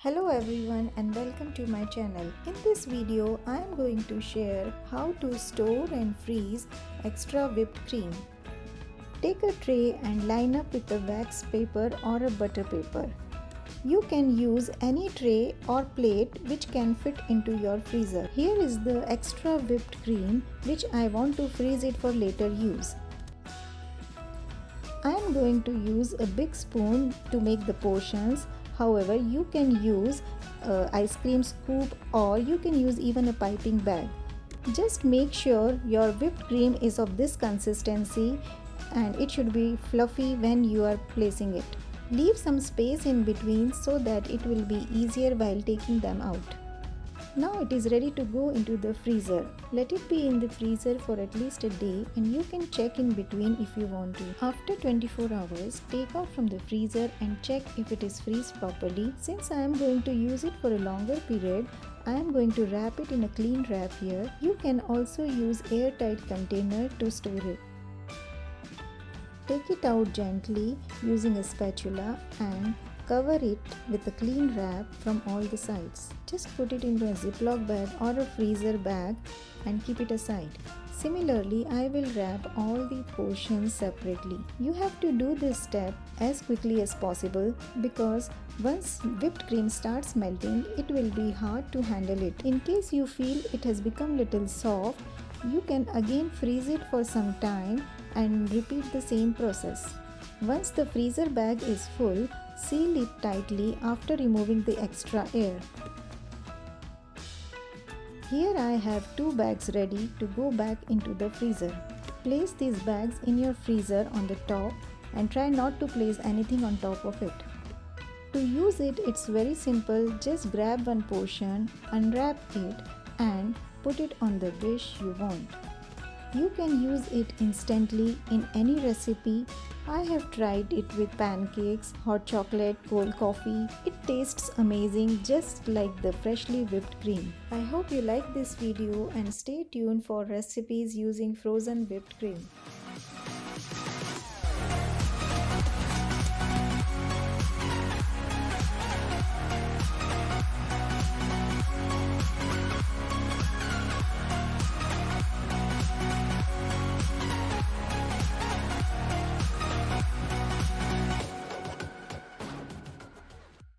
Hello everyone and welcome to my channel. In this video, I am going to share how to store and freeze extra whipped cream. Take a tray and line up with a wax paper or a butter paper. You can use any tray or plate which can fit into your freezer. Here is the extra whipped cream which I want to freeze it for later use. I am going to use a big spoon to make the portions. However, you can use ice cream scoop or you can use even a piping bag. Just make sure your whipped cream is of this consistency and it should be fluffy when you are placing it. Leave some space in between so that it will be easier while taking them out. Now it is ready to go into the freezer. Let it be in the freezer for at least a day and you can check in between if you want to. After 24 hours, take out from the freezer and check if it is freezed properly. Since I am going to use it for a longer period, I am going to wrap it in a clean wrap here. You can also use airtight container to store it. Take it out gently using a spatula and cover it with a clean wrap from all the sides. Just put it into a Ziploc bag or a freezer bag and keep it aside. Similarly, I will wrap all the portions separately. You have to do this step as quickly as possible because once whipped cream starts melting, it will be hard to handle it. In case you feel it has become little soft, you can again freeze it for some time and repeat the same process. Once the freezer bag is full, seal it tightly after removing the extra air. Here I have 2 bags ready to go back into the freezer. Place these bags in your freezer on the top and try not to place anything on top of it. To use it, it's very simple. Just grab one portion, unwrap it and put it on the dish you want. You can use it instantly in any recipe. I have tried it with pancakes, hot chocolate, cold coffee. It tastes amazing just like the freshly whipped cream. I hope you like this video and stay tuned for recipes using frozen whipped cream.